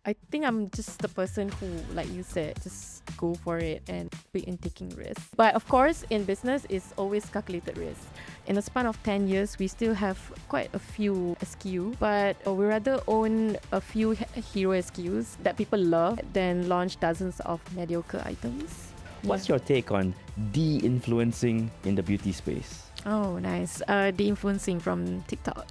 I think I'm just the person who, like you said, just go for it and be in taking risks. But of course, in business, it's always calculated risk. In a span of 10 years, we still have quite a few SKU, but we rather own a few hero SKUs that people love than launch dozens of mediocre items. What's your take on de-influencing in the beauty space? Oh, nice. Deinfluencing from TikTok.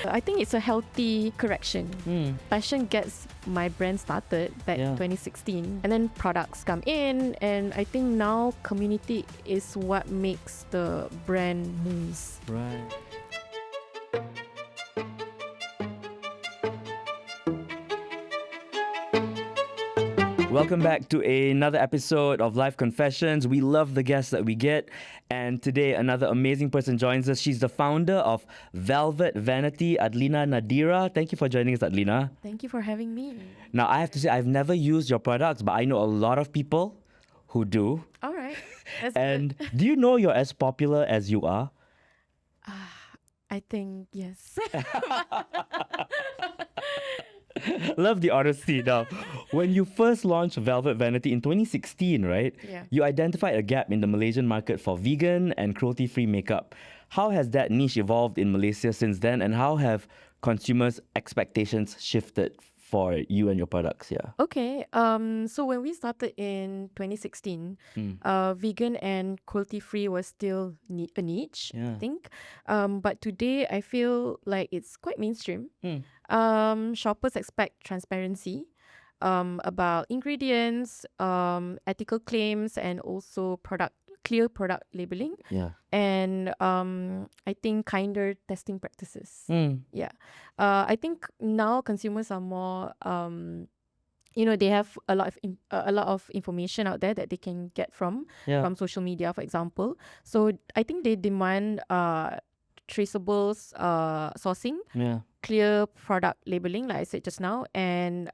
I think it's a healthy correction. Passion gets my brand started back 2016, and then products come in, and I think now community is what makes the brand moves. Right. Welcome back to another episode of Life Confessions. We love the guests that we get. And today, another amazing person joins us. She's the founder of Vanity, Adlina Nadirah. Thank you for joining us, Adlina. Thank you for having me. Now, I have to say, I've never used your products, but I know a lot of people who do. All right. That's And good. do you know you're as popular as you are? I think yes. Love the honesty. Now, when you first launched Velvet Vanity in 2016, right? Yeah. You identified a gap in the Malaysian market for vegan and cruelty-free makeup. How has that niche evolved in Malaysia since then, and how have consumers' expectations shifted for you and your products? Yeah. Okay. So when we started in 2016, vegan and cruelty-free was still a niche, Yeah. I think. But today I feel like it's quite mainstream. Shoppers expect transparency about ingredients, ethical claims, and also clear product labeling. Yeah. And I think kinder testing practices. Yeah. I think now consumers are more they have a lot of information out there that they can get from social media, for example. So I think they demand traceables, sourcing, clear product labeling, like I said just now, and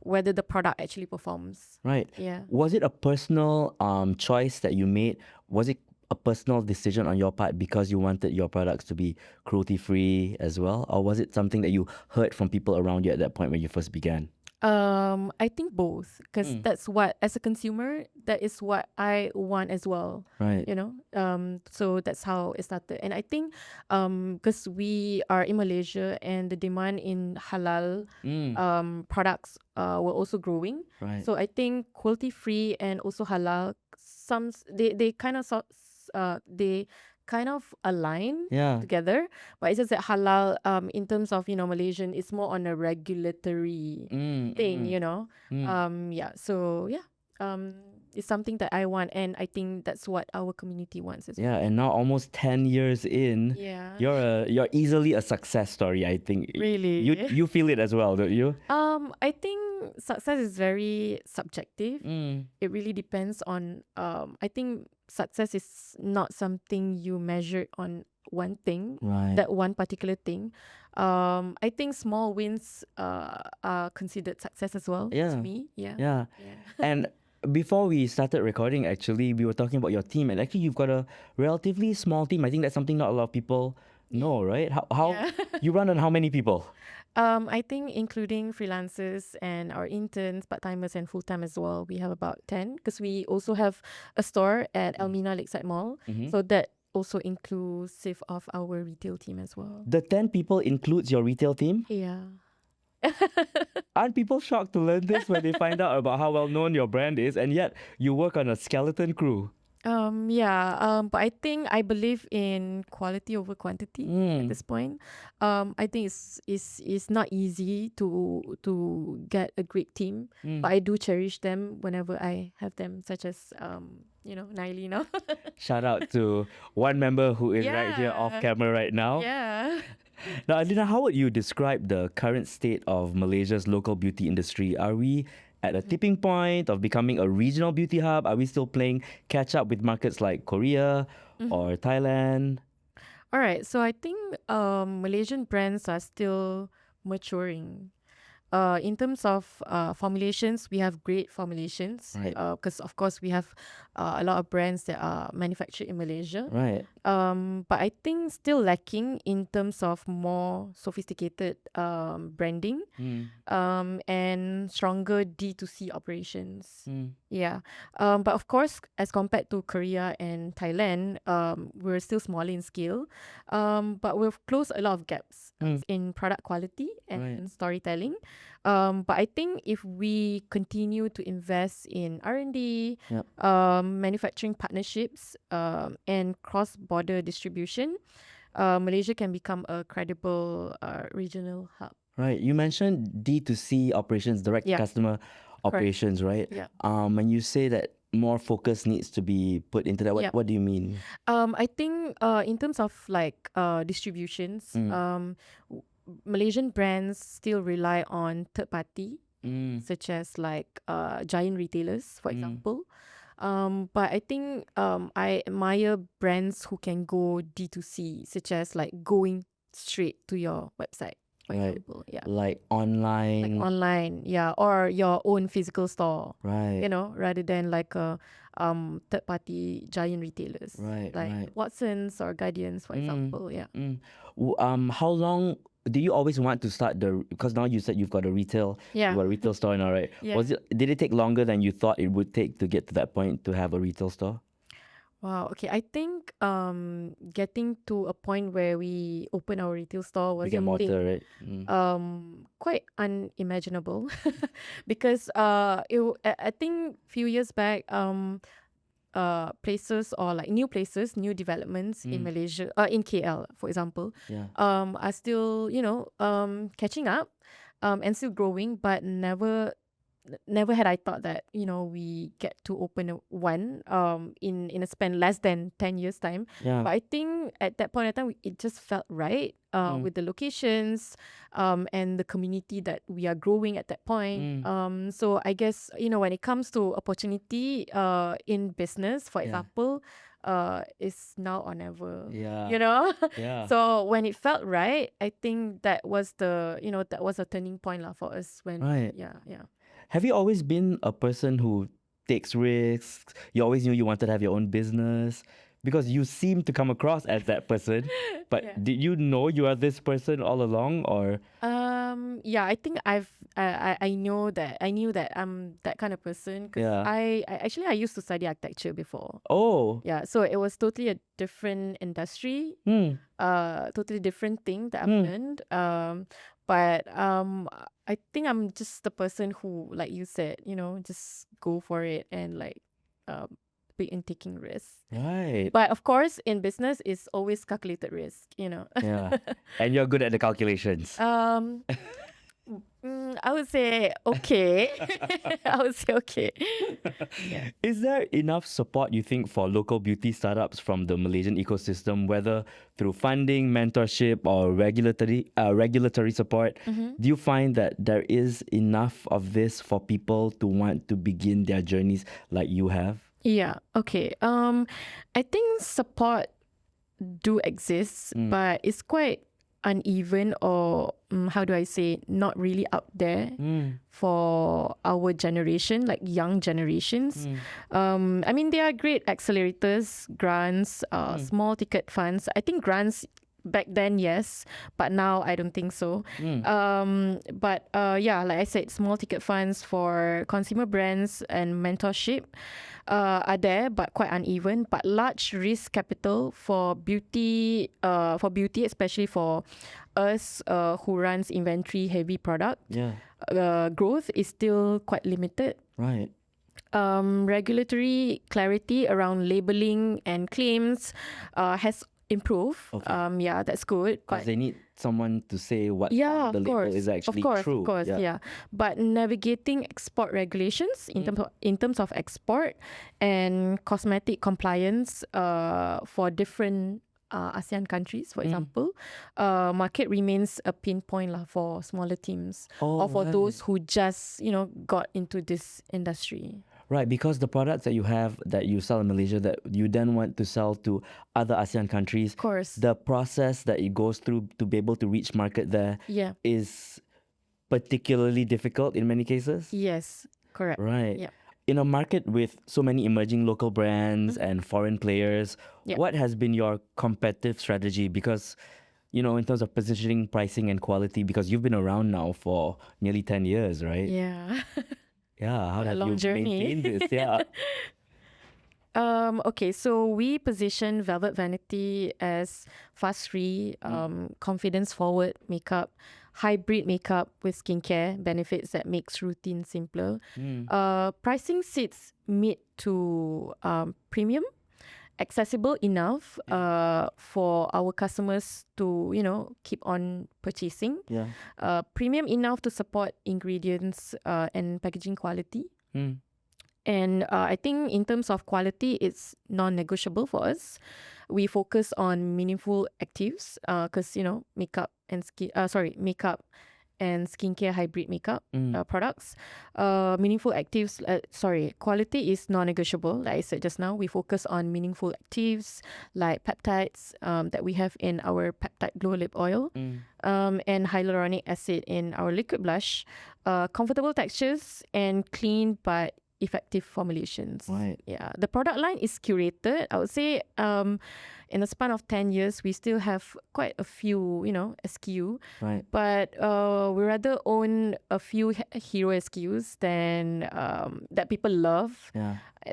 whether the product actually performs. Right. Yeah. Was it a personal choice that you made? Was it a personal decision on your part because you wanted your products to be cruelty-free as well? Or was it something that you heard from people around you at that point when you first began? I think both, because that's what, as a consumer, that is what I want as well. Right. So that's how it started. And I think because we are in Malaysia and the demand in halal products were also growing. Right. So I think cruelty-free and also halal, they kind of align together, but it's just that halal in terms of Malaysian, it's more on a regulatory thing. It's something that I want, and I think that's what our community wants as well. Yeah, and now almost 10 years in, you're easily a success story, I think. Really? You feel it as well, don't you? I think success is very subjective. It really depends on I think success is not something you measure on one thing, that one particular thing. I think small wins are considered success as well to me. Yeah. And before we started recording, actually, we were talking about your team, and actually you've got a relatively small team. I think that's something not a lot of people know, right? How you run on how many people? I think including freelancers and our interns, part-timers and full-time as well, we have about 10, because we also have a store at Elmina Lakeside Mall. So that also inclusive of our retail team as well. The 10 people includes your retail team? Yeah. Aren't people shocked to learn this when they find out about how well known your brand is, and yet you work on a skeleton crew? But I believe in quality over quantity at this point. I think it's not easy to get a great team, but I do cherish them whenever I have them, such as Naili now. Shout out to one member who is right here off camera right now. Yeah. Now, Adlina, how would you describe the current state of Malaysia's local beauty industry? Are we at a tipping point of becoming a regional beauty hub? Are we still playing catch up with markets like Korea or Thailand? All right. So I think Malaysian brands are still maturing. in terms of formulations, we have great formulations. Right. Because of course we have a lot of brands that are manufactured in Malaysia. Right. But I think still lacking in terms of more sophisticated branding and stronger D2C operations. Yeah. But of course, as compared to Korea and Thailand, we're still smaller in scale. But we've closed a lot of gaps in product quality and storytelling. But I think if we continue to invest in R&D, manufacturing partnerships, and cross-border distribution, Malaysia can become a credible regional hub. Right. You mentioned D2C operations, direct to customer operations, right? Yeah. When you say that more focus needs to be put into that, what do you mean? I think in terms of like distributions, Malaysian brands still rely on third party, such as like giant retailers, for example. But I think I admire brands who can go D2C, such as like going straight to your website, for example. Yeah. Like online. Like online, yeah, or your own physical store. Right. You know, rather than like a third party giant retailers. Like Watsons or Guardians, for example. Yeah. How long do you always want to start because now you said you've got a retail store now, right? Yeah. Did it take longer than you thought it would take to get to that point to have a retail store? Wow. Okay. I think getting to a point where we open our retail store was right? quite unimaginable because I think few years back places or like new places, new developments in Malaysia, in KL, for example, are still catching up and still growing, but never had I thought that we get to open one in a span less than 10 years time. But I think at that point in time it just felt right with the locations and the community that we are growing at that point. So I guess when it comes to opportunity in business, for example, is now or never. So when it felt right, I think that was that was a turning point for us when Have you always been a person who takes risks? You always knew you wanted to have your own business? Because you seem to come across as that person. But did you know you are this person all along, or? I think I knew that I'm that kind of person because I used to study architecture before. Oh. Yeah, so it was totally a different industry, totally different thing that I've learned. But I think I'm just the person who, like you said, just go for it and like be in taking risks. Right. But of course, in business, it's always calculated risk, Yeah. And you're good at the calculations. I would say okay. Yeah. Is there enough support, you think, for local beauty startups from the Malaysian ecosystem, whether through funding, mentorship, or regulatory support? Do you find that there is enough of this for people to want to begin their journeys like you have? Yeah. Okay. I think support do exist, but it's quite uneven, or how do I say, not really out there for our generation, like young generations. I mean, there are great accelerators, grants, small ticket funds. I think grants back then, yes, but now I don't think so. But like I said, small ticket funds for consumer brands and mentorship are there, but quite uneven. But large risk capital for beauty, especially for us who runs inventory heavy product, growth is still quite limited. Right. Regulatory clarity around labeling and claims has improved. Okay. That's good. Because they need someone to say what the label is actually true. Of course, yeah. But navigating export regulations in terms of export and cosmetic compliance for different ASEAN countries, for example, market remains a pinpoint for smaller teams or for those who just got into this industry. Right, because the products that you have, that you sell in Malaysia, that you then want to sell to other ASEAN countries, of course, the process that it goes through to be able to reach market there is particularly difficult in many cases? Yes, correct. Right. Yep. In a market with so many emerging local brands and foreign players, Yep. what has been your competitive strategy? Because, you know, in terms of positioning, pricing, and quality, because you've been around now for nearly 10 years, right? Yeah. Yeah. How A have long you journey. maintained this? Yeah. Okay, so we position Velvet Vanity as fast-free, confidence-forward makeup, hybrid makeup with skincare benefits that makes routine simpler. Pricing sits mid to premium, accessible enough for our customers to, keep on purchasing. Yeah. Premium enough to support ingredients and packaging quality. Mm. And I think in terms of quality, it's non-negotiable for us. We focus on meaningful actives because, makeup and makeup and skincare hybrid makeup products. Meaningful actives, quality is non-negotiable. Like I said just now, we focus on meaningful actives like peptides that we have in our peptide glow lip oil and hyaluronic acid in our liquid blush. Comfortable textures and clean but effective formulations. Right. Yeah. The product line is curated. I would say in the span of 10 years, we still have quite a few, SKU. Right. But we rather own a few hero SKUs than that people love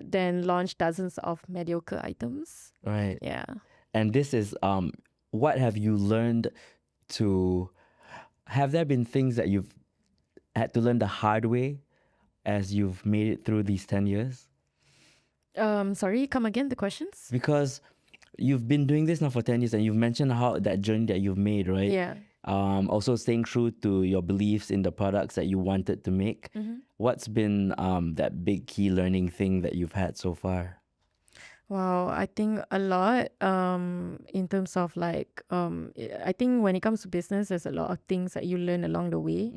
than launch dozens of mediocre items. Right. Yeah. And this is what have you learned to... Have there been things that you've had to learn the hard way as you've made it through these 10 years? Sorry, come again, the questions? Because you've been doing this now for 10 years and you've mentioned how that journey that you've made, right? Yeah. Also staying true to your beliefs in the products that you wanted to make. What's been that big key learning thing that you've had so far? Wow, I think a lot in terms of I think when it comes to business, there's a lot of things that you learn along the way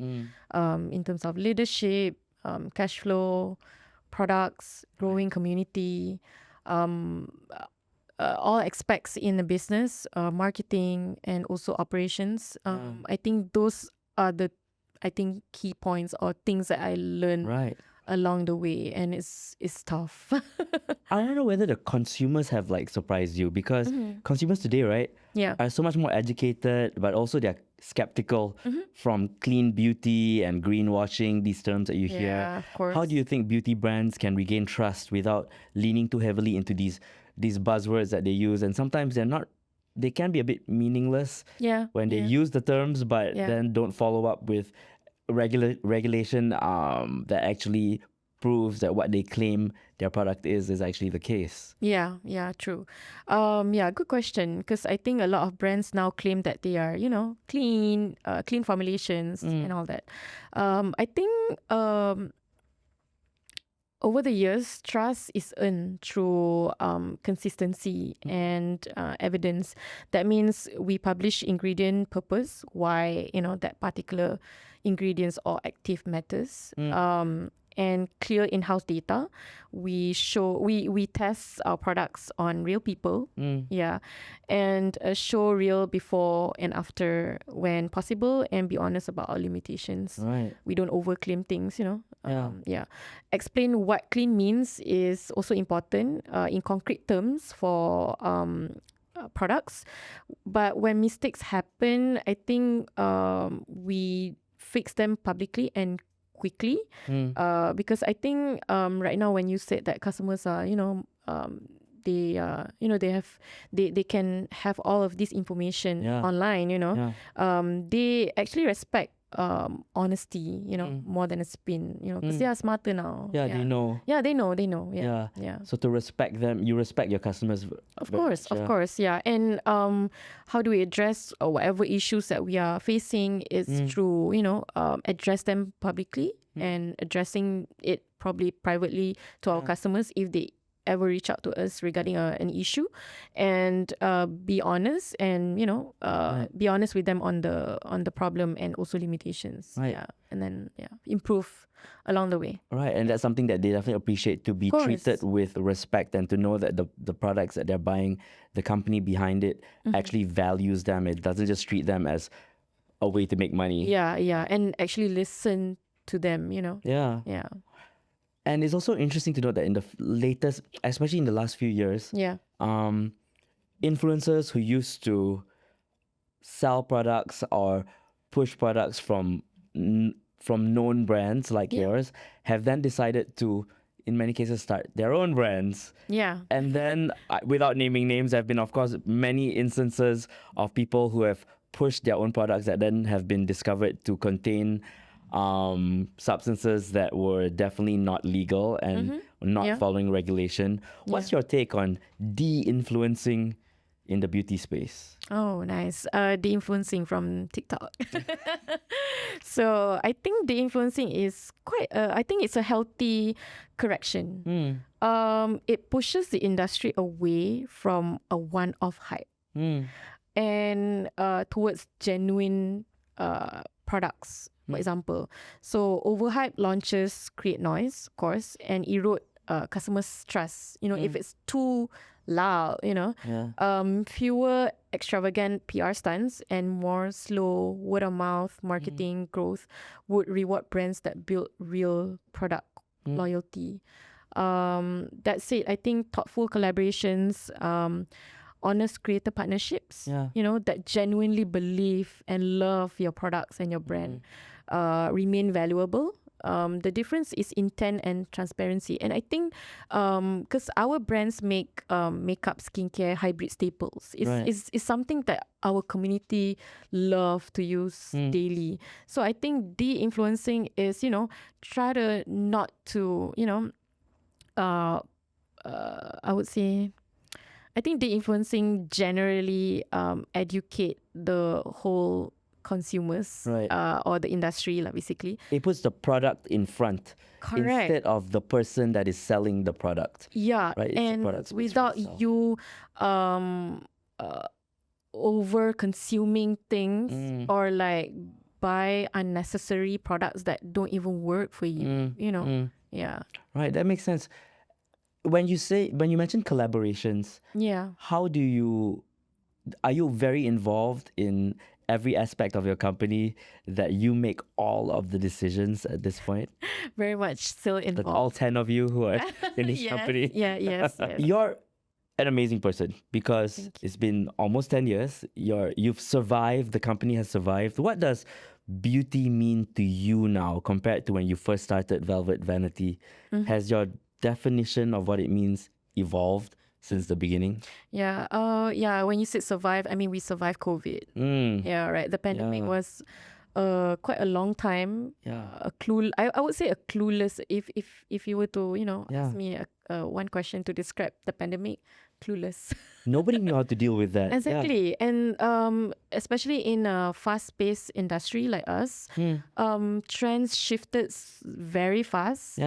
in terms of leadership, cash flow, products, growing community, all aspects in the business, marketing, and also operations. I think those are the key points or things that I learned along the way, and it's tough. I don't know whether the consumers have surprised you, because consumers today, right, are so much more educated, but also they're skeptical from clean beauty and greenwashing, these terms that you hear. Of course. How do you think beauty brands can regain trust without leaning too heavily into these buzzwords that they use? And sometimes they can be a bit meaningless when they use the terms, but then don't follow up with regulation that actually proves that what they claim their product is actually the case. Yeah, true. Good question. Because I think a lot of brands now claim that they are, clean formulations and all that. I think over the years, trust is earned through consistency and evidence. That means we publish ingredient purpose, why that particular ingredients or active matters. And clear in-house data. We test our products on real people, and show real before and after when possible, and be honest about our limitations. Right. We don't overclaim things, Explain what clean means is also important in concrete terms for products. But when mistakes happen, I think we fix them publicly and quickly, because I think right now when you said that customers are they can have all of this information online, they actually respect honesty, more than a spin, because they are smarter now. They know. They know. So to respect them, you respect your customers. Of course. And how do we address whatever issues that we are facing is through, address them publicly and addressing it probably privately to our customers if they ever reach out to us regarding an issue, and be honest and be honest with them on the problem and also limitations. And then improve along the way. Right. And that's something that they definitely appreciate, to be treated with respect and to know that the products that they're buying, the company behind it actually values them. It doesn't just treat them as a way to make money. Yeah, and actually listen to them, Yeah. Yeah. And it's also interesting to note that in the latest, especially in the last few years, Yeah. Influencers who used to sell products or push products from known brands like yours have then decided to, in many cases, start their own brands. Yeah. And then, without naming names, there have been, of course, many instances of people who have pushed their own products that then have been discovered to contain substances that were definitely not legal and not following regulation. What's your take on de-influencing in the beauty space? Oh, nice. Deinfluencing from TikTok. So I think deinfluencing is quite, I think it's a healthy correction. It pushes the industry away from a one-off hype and towards genuine products, for example. So overhyped launches create noise, of course, and erode customers' trust. If it's too loud, fewer extravagant PR stunts and more slow word of mouth marketing growth would reward brands that build real product loyalty. That said, I think thoughtful collaborations, honest creator partnerships, that genuinely believe and love your products and your brand remain valuable. The difference is intent and transparency. And I think because our brands make makeup, skincare, hybrid staples. It's something that our community love to use daily. So I think de-influencing is, try to not to, I would say, I think de-influencing generally educate the whole consumers or the industry, basically. It puts the product in front. Correct. Instead of the person that is selling the product. Yeah, right? And without you over consuming things or buy unnecessary products that don't even work for you, Yeah. Right, that makes sense. When you mention collaborations, how are you very involved in every aspect of your company that you make all of the decisions at this point? Very much still involved. All 10 of you who are in this company? Yes. You're an amazing person because it's been almost 10 years. You've survived, the company has survived. What does beauty mean to you now compared to when you first started Velvet Vanity? Has your definition of what it means evolved since the beginning? When you said survive, I mean we survived COVID. Yeah, right. The pandemic was quite a long time. I would say a clueless. If you were to ask me one question to describe the pandemic, clueless. Nobody knew how to deal with that. Exactly. And especially in a fast-paced industry like us, trends shifted very fast.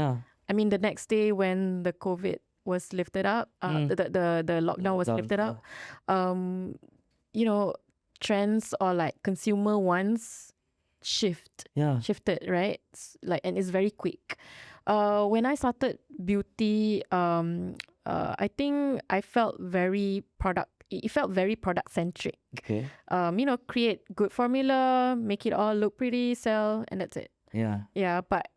I mean, the next day when the COVID was lifted up, the lockdown was lifted up, trends or consumer wants shifted, right? And it's very quick. When I started beauty, I think I felt it felt very product centric. Okay. Create good formula, make it all look pretty, sell, and that's it. Yeah. But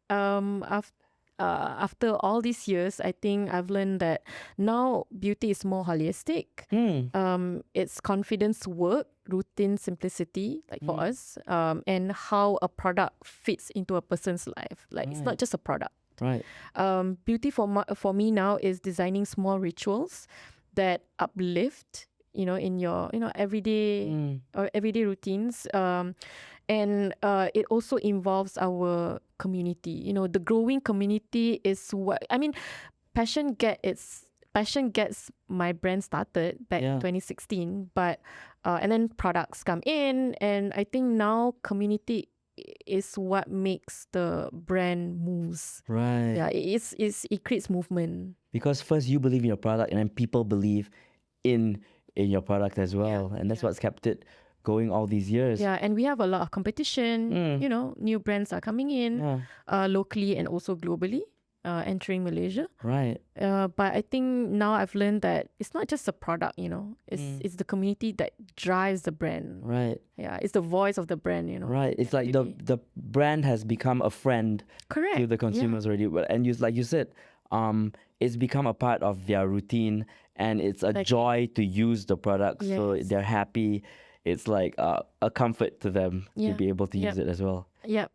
after all these years, I think I've learned that now beauty is more holistic. It's confidence work, routine simplicity, for us, and how a product fits into a person's life. It's not just a product. Right. Beauty for me now is designing small rituals that uplift, in your everyday or everyday routines. And it also involves our community. The growing community is what I mean. Passion gets my brand started back in 2016, but and then products come in, and I think now community is what makes the brand moves. Right. Yeah, it creates movement. Because first you believe in your product, and then people believe in your product as well, and that's what's kept it going all these years. Yeah, and we have a lot of competition. New brands are coming in locally and also globally. entering Malaysia. Right. But I think now I've learned that it's not just a product, it's the community that drives the brand. Right. Yeah, it's the voice of the brand, Right. It's like the brand has become a friend Correct. to the consumers already. And like you said, it's become a part of their routine, and it's a joy to use the product. So Yes. they're happy. It's like a comfort to them to be able to use it as well. Yep,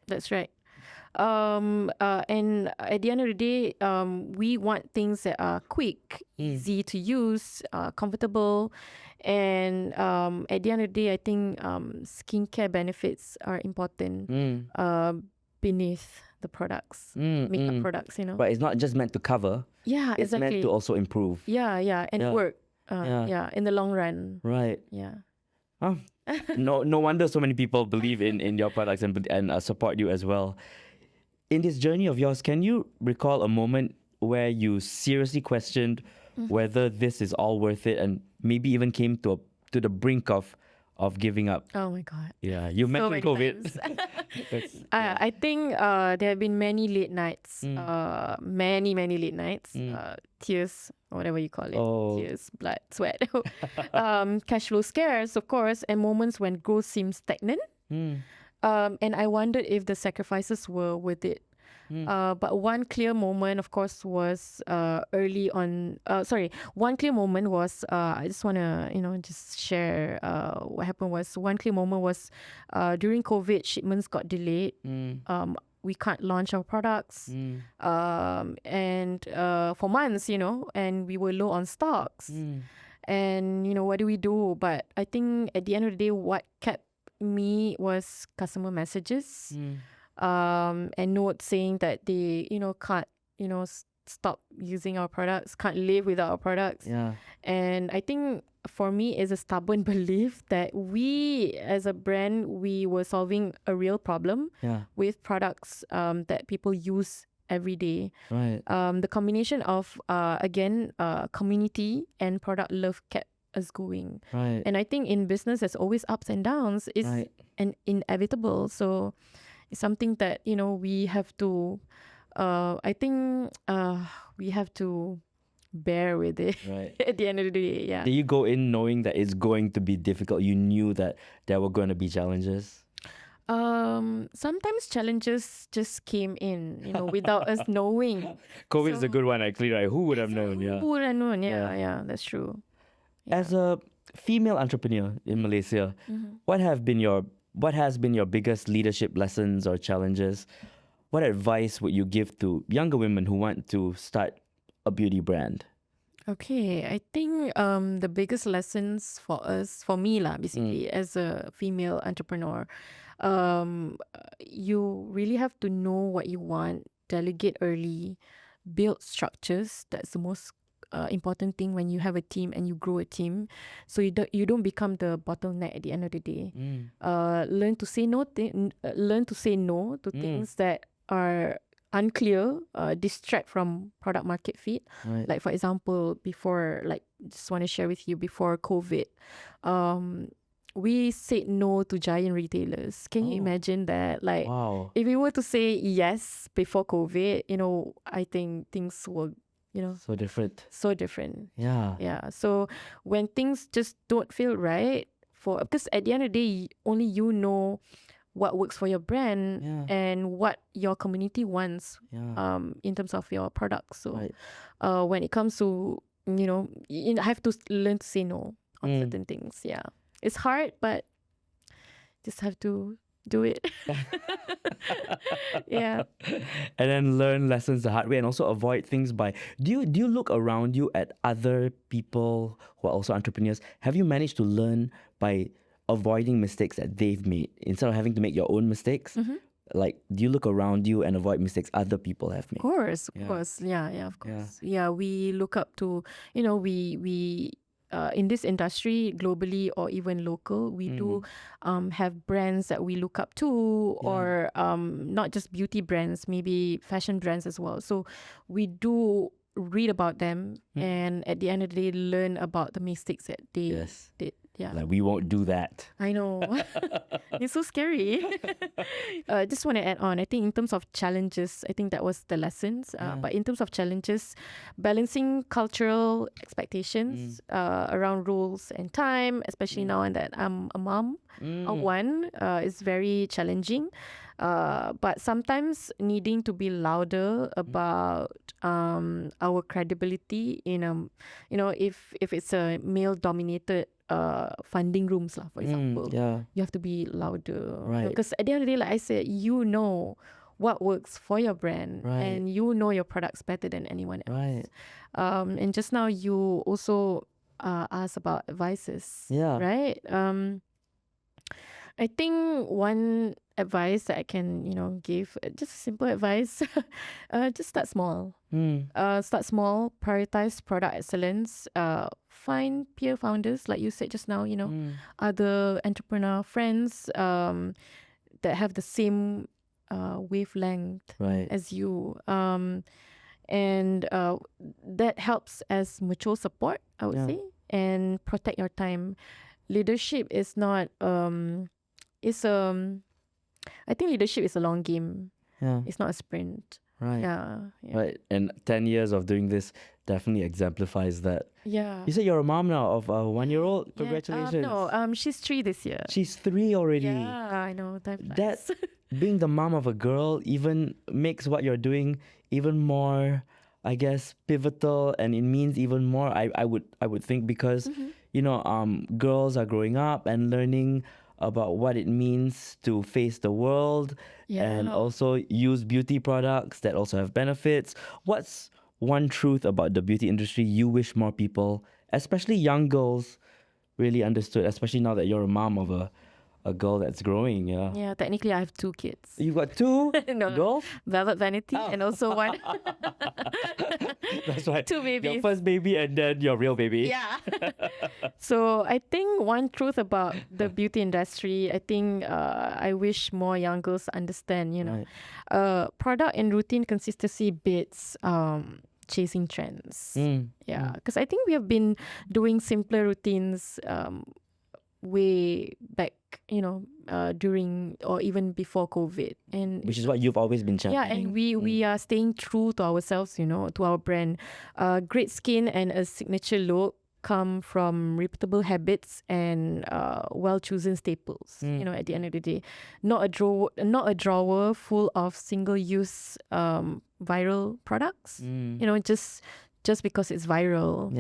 that's right. And at the end of the day, we want things that are quick, easy to use, comfortable, and at the end of the day, I think skincare benefits are important beneath the products, makeup products, But it's not just meant to cover. Yeah, It's meant to also improve. Yeah, and work. In the long run. Right. Yeah. Oh, no wonder so many people believe in your products and support you as well. In this journey of yours, can you recall a moment where you seriously questioned whether this is all worth it, and maybe even came to the brink of giving up? Oh my God. Yeah, you mentioned COVID. I think there have been many late nights, many late nights, tears, whatever you call it, tears, blood, sweat, cash flow scares, of course, and moments when growth seems stagnant. And I wondered if the sacrifices were worth it. But one clear moment, of course, was early on. One clear moment was, I just want to, just share what happened was, one clear moment was during COVID, shipments got delayed. We can't launch our products. And for months, and we were low on stocks. And, what do we do? But I think at the end of the day, what kept me was customer messages. And notes saying that they, can't, stop using our products, can't live without our products. Yeah. And I think for me is a stubborn belief that we as a brand, we were solving a real problem with products that people use every day. Right. The combination of, community and product love kept us going. Right. And I think in business, there's always ups and downs. It's inevitable. So it's something that, we have to, we have to bear with it at the end of the day. Yeah. Did you go in knowing that it's going to be difficult? You knew that there were going to be challenges? Sometimes challenges just came in, without us knowing. COVID is a good one, actually, right? Who would have known? Yeah. Who would have known? Yeah, that's true. Yeah. As a female entrepreneur in Malaysia, what has been your biggest leadership lessons or challenges? What advice would you give to younger women who want to start a beauty brand? Okay, I think the biggest lessons for me basically, as a female entrepreneur, you really have to know what you want, delegate early, build structures. That's the most important thing when you have a team and you grow a team, so you don't become the bottleneck at the end of the day. Learn to say no to things that are unclear, distract from product market fit. Right. Like for example, just want to share with you, before COVID, we said no to giant retailers. Can you imagine that? Like, wow. If we were to say yes before COVID, I think things will, so different. Yeah. So when things just don't feel right, because at the end of the day, only you know what works for your brand and what your community wants in terms of your products. So when it comes to, you have to learn to say no on certain things. Yeah. It's hard, but just have to do it. Yeah. And then learn lessons the hard way, and also avoid things by... Do you look around you at other people who are also entrepreneurs? Have you managed to learn by avoiding mistakes that they've made instead of having to make your own mistakes? Like, do you look around you and avoid mistakes other people have made? Of course. Yeah, of course. Yeah, we look up to, we in this industry, globally or even local, we do have brands that we look up to, or not just beauty brands, maybe fashion brands as well. So we do read about them, and at the end of the day, learn about the mistakes that they did. Yeah. Like, we won't do that. I know. It's so scary. Just want to add on. I think in terms of challenges, I think that was the lessons. But in terms of challenges, balancing cultural expectations around rules and time, especially now that I'm a mom of one, is very challenging. But sometimes needing to be louder about our credibility in if it's a male dominated funding rooms lah, for example, you have to be louder, Right. because at the end of the day, like I said, you know what works for your brand, and you know your products better than anyone else. And just now you also asked about advices, right? I think one advice that I can, give, just simple advice, just start small. Start small, prioritize product excellence, find peer founders, like you said just now, other entrepreneur friends that have the same wavelength as you. And that helps as mutual support, I would say, and protect your time. Leadership is not, I think leadership is a long game. It's not a sprint. Right. And 10 years of doing this definitely exemplifies that. You said you're a mom now of a 1-year-old. Congratulations. No, she's 3 this year. She's 3 already. Yeah, I know. That being the mom of a girl even makes what you're doing even more, I guess, pivotal, and it means even more. I would think, because girls are growing up and learning about what it means to face the world and also use beauty products that also have benefits. What's one truth about the beauty industry you wish more people, especially young girls, really understood, especially now that you're a mom of a girl that's growing? Yeah, technically I have 2 kids. You've got 2 girls? Velvet Vanity and also one. That's right. 2 babies. Your first baby and then your real baby. Yeah. So I think one truth about the beauty industry, I think I wish more young girls understand, product and routine consistency beats chasing trends. Because I think we have been doing simpler routines way back, during or even before COVID, and which is what you've always been championing. Yeah, and we are staying true to ourselves, to our brand. Great skin and a signature look come from reputable habits and well chosen staples. At the end of the day, not a drawer full of single use viral products. Just because it's viral.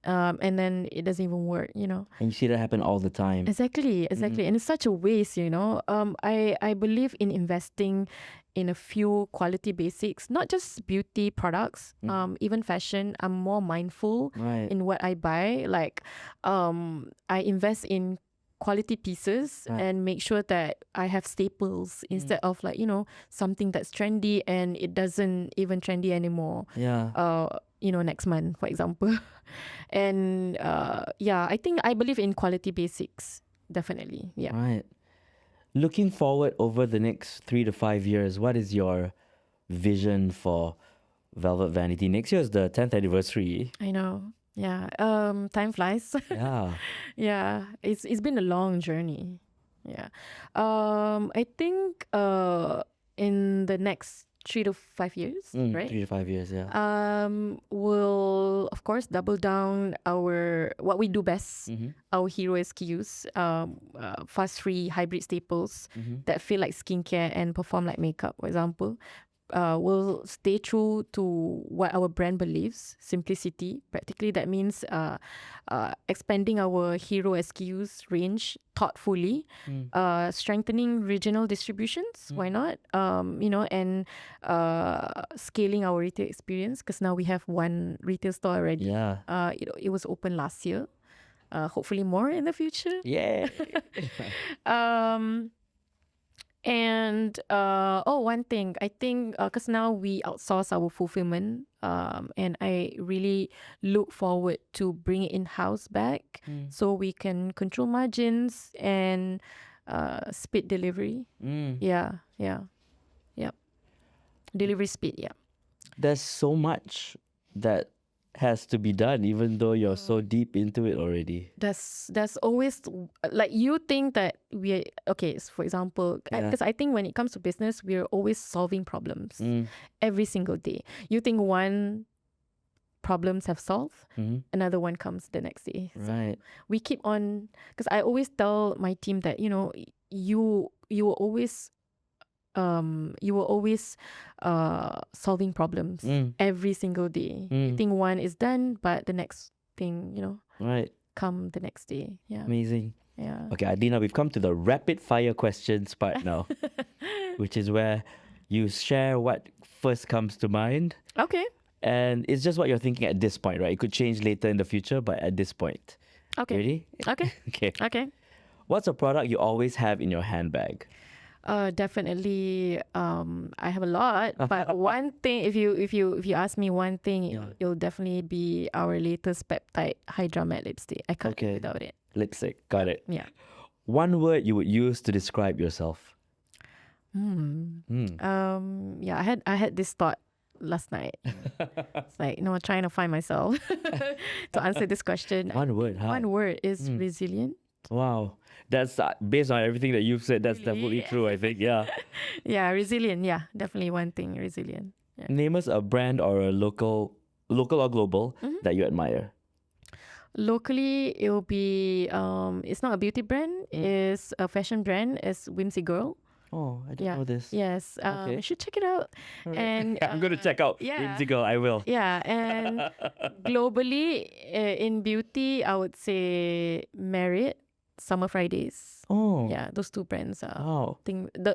And then it doesn't even work, And you see that happen all the time. Exactly. And it's such a waste, I believe in investing in a few quality basics, not just beauty products, even fashion. I'm more mindful in what I buy. Like, I invest in quality pieces and make sure that I have staples instead of something that's trendy and it doesn't even trendy anymore. Next month, for example. And I believe in quality basics, definitely. Right. Looking forward over the next 3 to 5 years, what is your vision for Velvet Vanity? Next year is the 10th anniversary. I know. Yeah. Time flies. Yeah. It's been a long journey. Yeah. I think in the next 3 to 5 years, right? 3 to 5 years, we'll of course double down what we do best, our hero SKUs, fast free hybrid staples that feel like skincare and perform like makeup, for example. We'll stay true to what our brand believes, simplicity. Practically, that means expanding our hero SKUs range thoughtfully, strengthening regional distributions. Why not? And scaling our retail experience, because now we have one retail store already. It was open last year. Hopefully more in the future. Yeah. And one thing, I think, because now we outsource our fulfillment, and I really look forward to bring it in-house back so we can control margins and speed delivery. Delivery speed. There's so much that has to be done, even though you're so deep into it already? There's always, like, you think that okay, so for example, because I think when it comes to business, we're always solving problems every single day. You think one problems have solved, another one comes the next day. So Right. we keep on, because I always tell my team that, you will always solving problems every single day. You think one is done, but the next thing, Right. come the next day. Yeah. Amazing. Yeah. Okay, Adlina, we've come to the rapid fire questions part now, which is where you share what first comes to mind. Okay. And it's just what you're thinking at this point, right? It could change later in the future, but at this point. Okay. Ready? Okay. Okay. Okay. What's a product you always have in your handbag? Definitely. I have a lot, but one thing, if you ask me one thing, it'll definitely be our latest peptide Hydra Matte lipstick. I can't live without it. Lipstick. Got it. Yeah. One word you would use to describe yourself? Yeah, I had this thought last night. It's like, trying to find myself to answer this question. One word, huh? One word is resilient. Wow. That's based on everything that you've said, that's definitely true, I think. Yeah. Yeah, resilient. Yeah, definitely one thing, resilient. Yeah. Name us a brand or a local or global that you admire. Locally, it will be, it's not a beauty brand, it's a fashion brand. It's Whimsy Girl. Oh, I didn't know this. Yes. You should check it out. Right. And I'm going to check out Whimsy Girl. I will. Yeah. And globally, in beauty, I would say Merit, Summer Fridays. Oh. Yeah, those two brands are.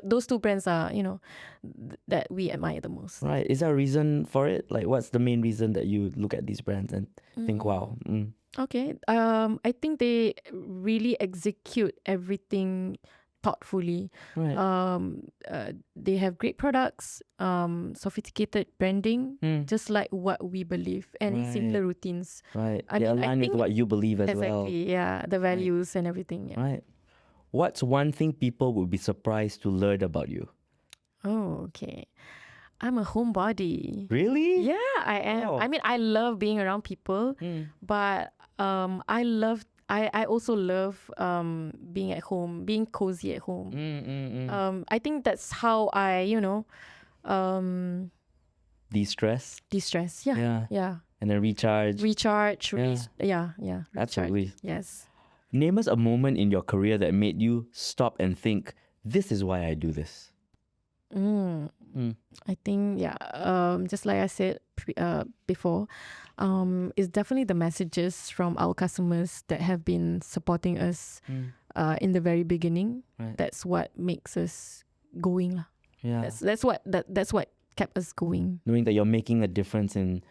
Those two brands are, that we admire the most. Right. Is there a reason for it? Like, what's the main reason that you look at these brands and think, wow? Okay. I think they really execute everything thoughtfully. Right. They have great products, sophisticated branding, just like what we believe, and simpler routines. Right. They align with what you believe as well. Exactly. Yeah, the values and everything. Yeah. Right. What's one thing people would be surprised to learn about you? Oh, okay. I'm a homebody. Really? Yeah, I am. Oh. I mean, I love being around people, but I also love being at home, being cozy at home. I think that's how I, de-stress. De-stress. Yeah. And then recharge. Yeah. Absolutely. Yes. Name us a moment in your career that made you stop and think, this is why I do this. I think, just like I said before, it's definitely the messages from our customers that have been supporting us in the very beginning. Right. That's what makes us going. Yeah. That's what kept us going. Knowing that you're making a difference in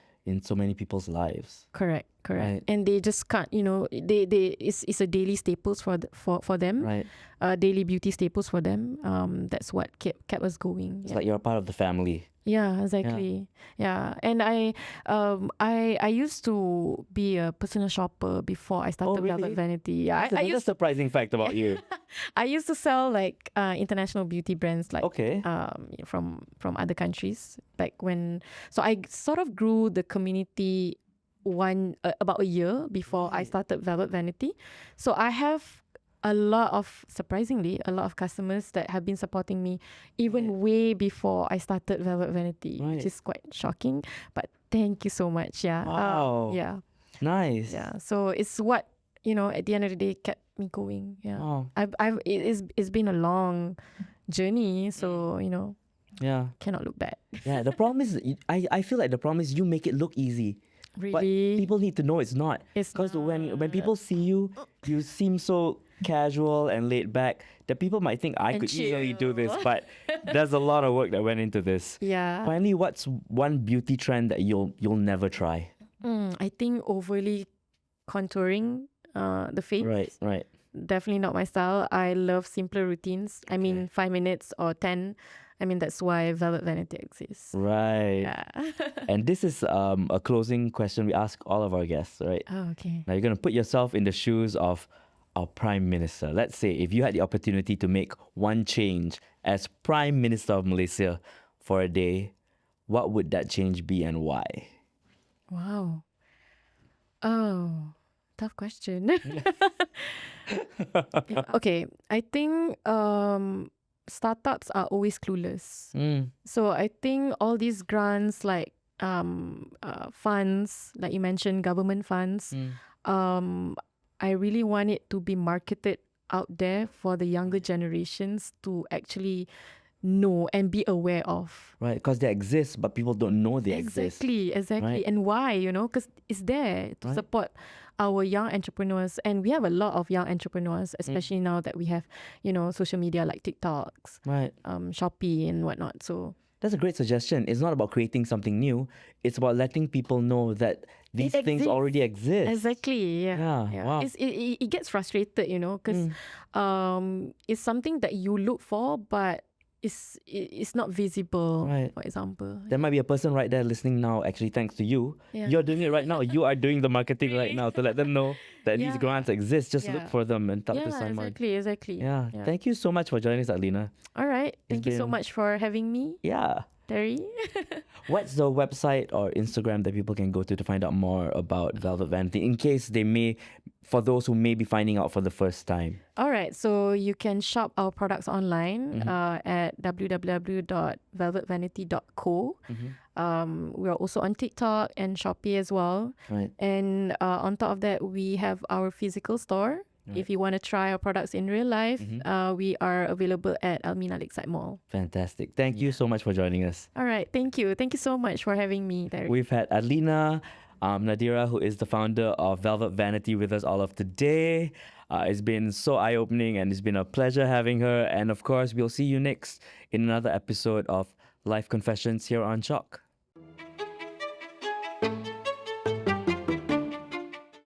so many people's lives. Correct. Right. And they just can't, it's a daily staples for them. Right. Daily beauty staples for them. That's what kept us going. It's like you're a part of the family. Yeah, exactly. Yeah. And I used to be a personal shopper before I started Velvet Vanity. Yeah, That's a surprising fact about you. I used to sell like international beauty brands, like from other countries back when. So I sort of grew the community about a year before I started Velvet Vanity. So I have surprisingly a lot of customers that have been supporting me even way before I started Velvet Vanity, which is quite shocking. But thank you so much. Yeah. Wow. Yeah. Nice. Yeah. So it's what, at the end of the day kept me going. Yeah. Wow. It's been a long journey. So, cannot look back. Yeah. The problem is, I feel like the problem is you make it look easy. Really? But people need to know it's not. Because when people see you, you seem so casual and laid back that people might think I could easily do this, but there's a lot of work that went into this. Yeah. Finally, what's one beauty trend that you'll never try? I think overly contouring the face. Right. Definitely not my style. I love simpler routines. I mean, 5 minutes or 10. I mean, that's why Velvet Vanity exists. Right. Yeah. And this is a closing question we ask all of our guests, right? Oh, okay. Now you're going to put yourself in the shoes of our Prime Minister. Let's say if you had the opportunity to make one change as Prime Minister of Malaysia for a day, what would that change be and why? Wow. Oh, tough question. Yeah, okay, I think startups are always clueless. So I think all these grants like funds, like you mentioned, government funds, I really want it to be marketed out there for the younger generations to actually know and be aware of. Right, because they exist, but people don't know they exist. Exactly. Right. And why, because it's there to Right. support our young entrepreneurs. And we have a lot of young entrepreneurs, especially now that we have, social media like TikToks, Right. Shopee and whatnot. So That's a great suggestion. It's not about creating something new. It's about letting people know that these things already exist. Exactly. Yeah. Wow. It gets frustrated, because it's something that you look for, but it's not visible. Right. For example, There might be a person right there listening now, actually, thanks to you. Yeah. You're doing it right now. You are doing the marketing right now to let them know that these grants exist. Just look for them and talk to Simon. Exactly. Yeah. Thank you so much for joining us, Adlina. All right. Thank you so much for having me. Yeah. Terry. What's the website or Instagram that people can go to find out more about Velvet Vanity, in case for those who may be finding out for the first time? All right. So you can shop our products online at www.velvetvanity.co. We are also on TikTok and Shopee as well. Right. And on top of that, we have our physical store. Right. If you want to try our products in real life, we are available at Almina Lakeside Mall. Fantastic. Thank you so much for joining us. All right. Thank you. Thank you so much for having me, Derek. We've had Adlina Nadirah, who is the founder of Velvet Vanity, with us all of today. It's been so eye-opening and it's been a pleasure having her. And of course, we'll see you next in another episode of Life Confessions here on SYOK.